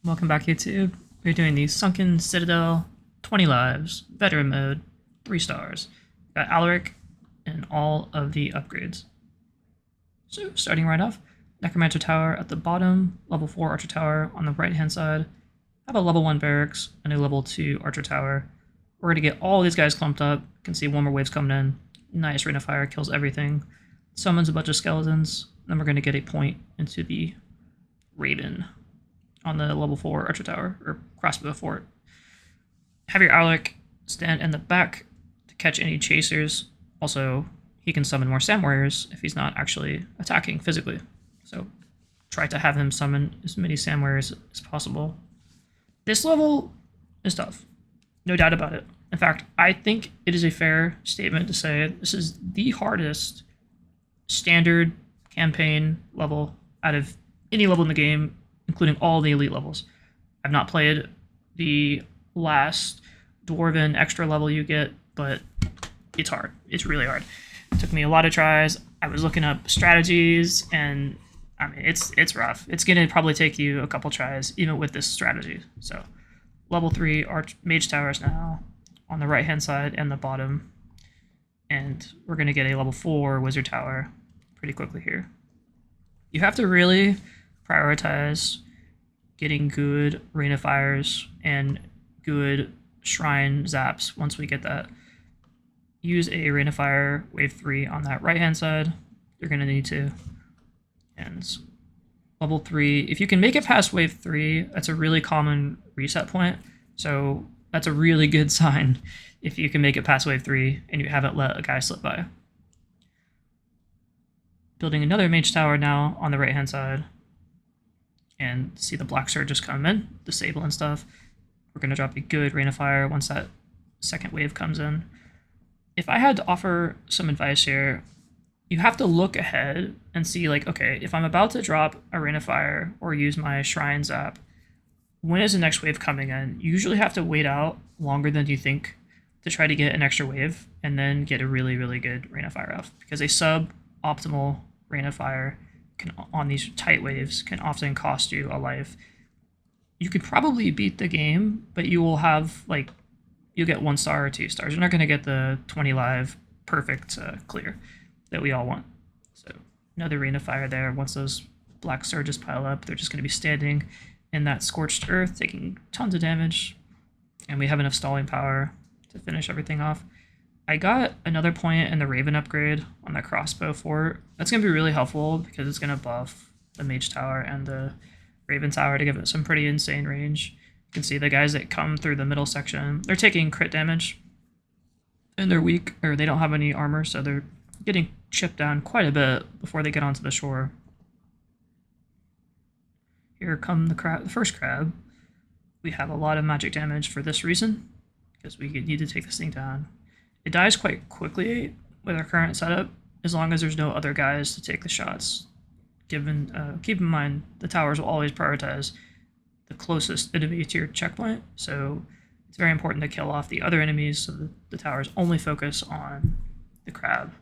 Welcome back, YouTube. We're doing the Sunken Citadel, 20 lives, veteran mode, 3 stars. Got Aleric and all of the upgrades. So, starting right off, Necromancer Tower at the bottom, level 4 Archer Tower on the right hand side. Have a level 1 Barracks and a level 2 Archer Tower. We're going to get all these guys clumped up. You can see one more wave's coming in. Nice Ring of Fire, kills everything. Summons a bunch of skeletons. Then we're going to get a point into the Raven on the level 4 Archer Tower, or crossbow fort. Have your Aleric stand in the back to catch any chasers. Also, he can summon more Sand Warriors if he's not actually attacking physically. So try to have him summon as many Sand Warriors as possible. This level is tough, no doubt about it. In fact, I think it is a fair statement to say this is the hardest standard campaign level out of any level in the game, including all the elite levels. I've not played the last Dwarven extra level you get, but it's hard. It's really hard. It took me a lot of tries. I was looking up strategies, and I mean, it's rough. It's going to probably take you a couple tries, even with this strategy. So, level 3 Mage Towers now on the right-hand side and the bottom. And we're going to get a level 4 Wizard Tower pretty quickly here. You have to really prioritize getting good Rain of Fires and good Shrine Zaps once we get that. Use a Rain of Fire wave 3 on that right hand side. You're going to need to. And level 3, if you can make it past wave 3, that's a really common reset point. So that's a really good sign if you can make it past wave 3 and you haven't let a guy slip by. Building another Mage Tower now on the right hand side. And see the Black Surges come in, disabling stuff. We're going to drop a good Rain of Fire once that second wave comes in. If I had to offer some advice here, you have to look ahead and see, like, okay, if I'm about to drop a Rain of Fire or use my Shrine Zap, when is the next wave coming in? You usually have to wait out longer than you think to try to get an extra wave and then get a really, really good Rain of Fire off. Because a sub-optimal Rain of Fire on these tight waves can often cost you a life. You could probably beat the game, but you will have, like, you'll get 1 star or 2 stars. You're not going to get the 20 live perfect clear that we all want. So another Rain of Fire there. Once those Black Surges pile up, they're just going to be standing in that Scorched Earth, taking tons of damage, and we have enough stalling power to finish everything off. I got another point in the Raven upgrade on the crossbow fort. That's going to be really helpful because it's going to buff the Mage Tower and the Raven Tower to give it some pretty insane range. You can see the guys that come through the middle section, they're taking crit damage, and they're weak, or they don't have any armor, so they're getting chipped down quite a bit before they get onto the shore. Here come the first crab. We have a lot of magic damage for this reason, because we need to take this thing down. It dies quite quickly with our current setup, as long as there's no other guys to take the shots. Keep in mind, the towers will always prioritize the closest enemy to your checkpoint, so it's very important to kill off the other enemies so that the towers only focus on the crab.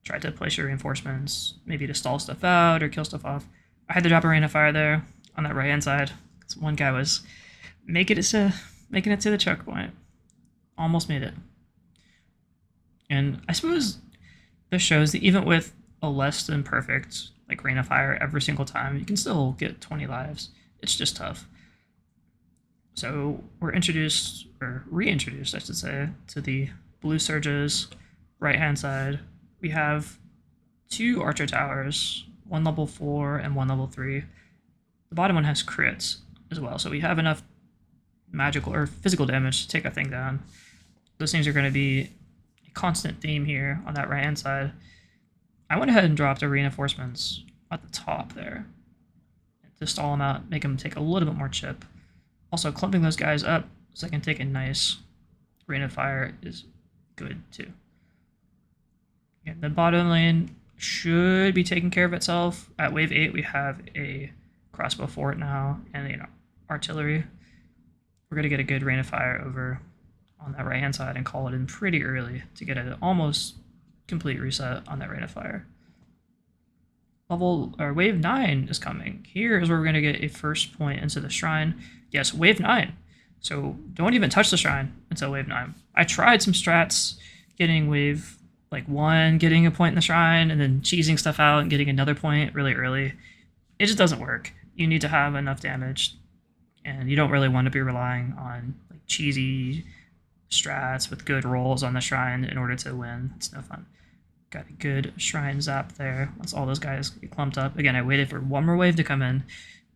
Try to place your reinforcements, maybe to stall stuff out or kill stuff off. I had to drop a Rain of Fire there on that right-hand side, because one guy was making it to the checkpoint. Almost made it. And I suppose this shows that even with a less than perfect like Rain of Fire every single time, you can still get 20 lives. It's just tough. So we're introduced, or reintroduced, I should say, to the Blue Surges right-hand side. We have 2 Archer Towers, 1 level 4 and 1 level 3. The bottom one has crits as well, so we have enough magical or physical damage to take a thing down. Those things are going to be constant theme here on that right hand side. I went ahead and dropped our reinforcements at the top there to stall them out, make them take a little bit more chip. Also, clumping those guys up so I can take a nice Rain of Fire is good too. And the bottom lane should be taking care of itself. At wave 8 we have a crossbow fort now and artillery. We're going to get a good Rain of Fire over on that right hand side and call it in pretty early to get an almost complete reset on that Rain of Fire. wave 9 is coming. Here is where we're gonna get a first point into the shrine. Yes, wave 9. So don't even touch the shrine until wave 9. I tried some strats getting wave like 1, getting a point in the shrine, and then cheesing stuff out and getting another point really early. It just doesn't work. You need to have enough damage, and you don't really want to be relying on like cheesy strats with good rolls on the shrine in order to win. It's no fun. Got a good shrine zap there. Once all those guys get clumped up. Again, I waited for one more wave to come in.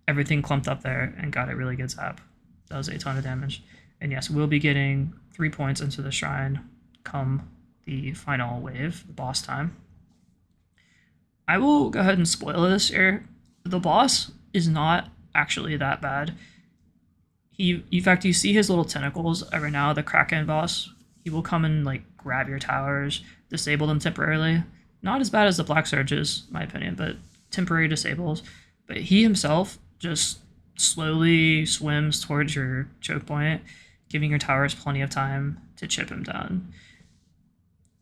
Everything clumped up there and got a really good zap. That was a ton of damage. And yes, we'll be getting 3 points into the shrine come the final wave, the boss time. I will go ahead and spoil this here. The boss is not actually that bad. In fact, you see his little tentacles every now, the Kraken boss. He will come and like grab your towers, disable them temporarily. Not as bad as the Black Surges, in my opinion, but temporary disables. But he himself just slowly swims towards your choke point, giving your towers plenty of time to chip him down.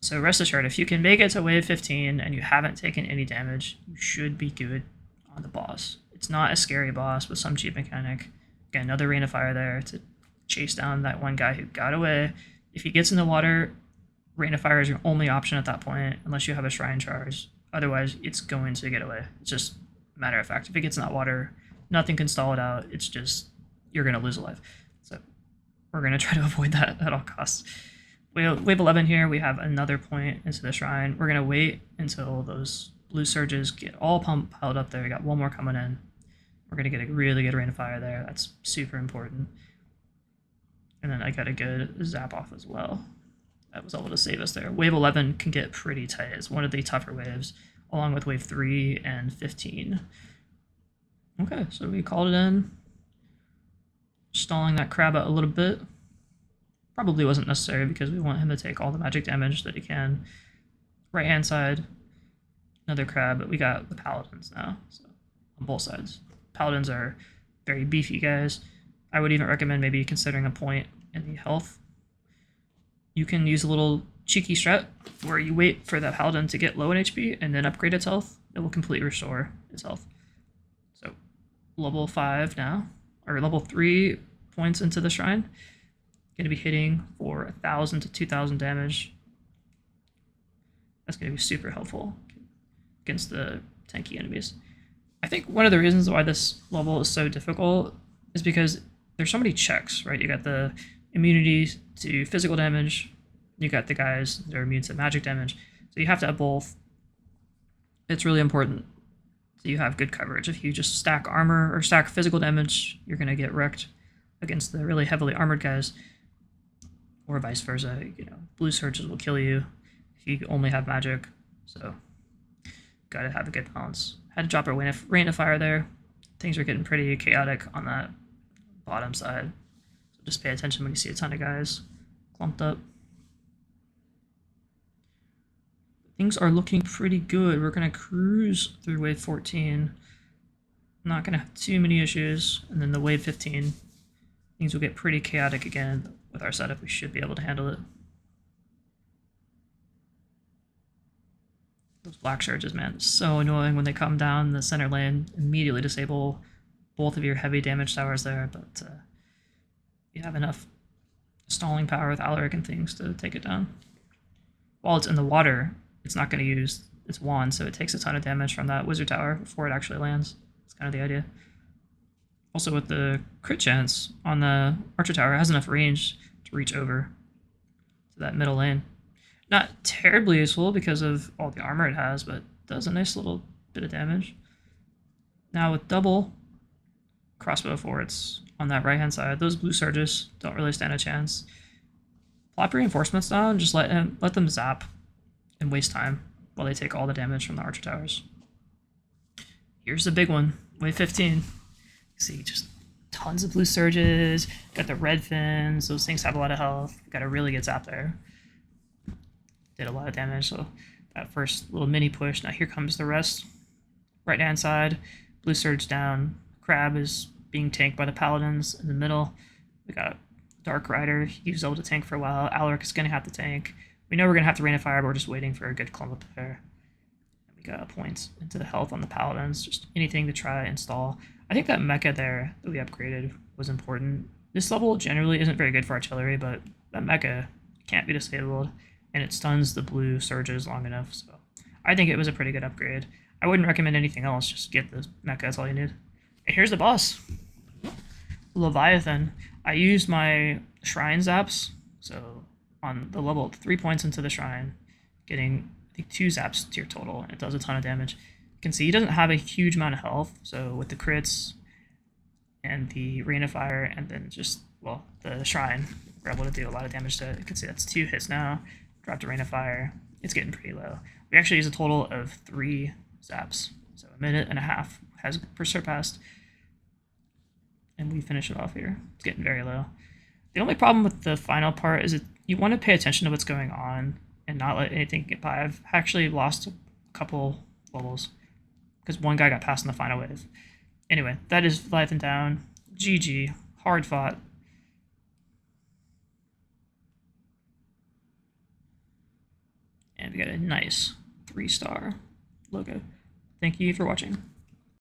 So rest assured, if you can make it to wave 15 and you haven't taken any damage, you should be good on the boss. It's not a scary boss with some cheap mechanic. Again, another Rain of Fire there to chase down that one guy who got away. If he gets in the water, Rain of Fire is your only option at that point, unless you have a Shrine Charge. Otherwise, it's going to get away. It's just a matter of fact. If it gets in that water, nothing can stall it out. It's just, you're going to lose a life. So we're going to try to avoid that at all costs. Wave 11 here, we have another point into the shrine. We're going to wait until those blue surges get all piled up there. We got one more coming in. We're going to get a really good Rain of Fire there. That's super important. And then I got a good zap off as well. That was able to save us there. Wave 11 can get pretty tight. It's one of the tougher waves, along with wave 3 and 15. Okay, so we called it in. Stalling that crab out a little bit. Probably wasn't necessary because we want him to take all the magic damage that he can. Right hand side, another crab, but we got the paladins now, so on both sides. Paladins are very beefy guys. I would even recommend maybe considering a point in the health. You can use a little cheeky strat where you wait for that paladin to get low in HP and then upgrade its health. It will completely restore its health. So level 5 now, or level 3 points into the shrine. Going to be hitting for 1,000 to 2,000 damage. That's going to be super helpful against the tanky enemies. I think one of the reasons why this level is so difficult is because there's so many checks, right? You got the immunity to physical damage, you got the guys that are immune to magic damage, so you have to have both. It's really important that you have good coverage. If you just stack armor or stack physical damage, you're going to get wrecked against the really heavily armored guys, or vice versa. You know, blue surges will kill you if you only have magic, so gotta have a good balance. Had to drop a Rain of Fire there. Things are getting pretty chaotic on that bottom side, so just pay attention when you see a ton of guys clumped up. Things are looking pretty good. We're gonna cruise through wave 14. Not gonna have too many issues, and then the wave 15, things will get pretty chaotic again. With our setup, we should be able to handle it. Those black surges, man, so annoying when they come down the center lane. Immediately disable both of your heavy damage towers there, but you have enough stalling power with Aleric and things to take it down. While it's in the water, it's not going to use its wand, so it takes a ton of damage from that wizard tower before it actually lands. That's kind of the idea. Also, with the crit chance on the archer tower, it has enough range to reach over to that middle lane. Not terribly useful because of all the armor it has, but does a nice little bit of damage. Now with double crossbow forts on that right-hand side, those blue surges don't really stand a chance. Plop reinforcements down and just let them zap and waste time while they take all the damage from the archer towers. Here's the big one, wave 15. See, just tons of blue surges, got the red fins, those things have a lot of health, got a really good zap there. Did a lot of damage, so that first little mini push. Now here comes the rest. Right hand side, blue surge down, crab is being tanked by the paladins in the middle. We got Dark Rider, he was able to tank for a while. Aleric is going to have to tank. We know we're going to have to Rain of Fire, but we're just waiting for a good clump up there. points into the health on the paladins. Just anything to try install. I think that mecha there that we upgraded was important. This level generally isn't very good for artillery, but that mecha can't be disabled, and it stuns the blue surges long enough. So I think it was a pretty good upgrade. I wouldn't recommend anything else. Just get the mecha. That's all you need. And here's the boss, Leviathan. I used my shrine zaps, so on the level 3 points into the shrine, getting I think 2 zaps to your total, and it does a ton of damage. You can see he doesn't have a huge amount of health, so with the crits and the Rain of Fire, and then just, well, the shrine, we're able to do a lot of damage to it. You can see that's 2 hits now. Drop the Rain of Fire. It's getting pretty low. We actually use a total of 3 zaps, so a minute and a half has surpassed. And we finish it off here. It's getting very low. The only problem with the final part is that you want to pay attention to what's going on and not let anything get by. I've actually lost a couple levels because one guy got past in the final wave. Anyway, that is Leviathan down. GG. Hard fought. And we got a nice 3-star logo. Thank you for watching.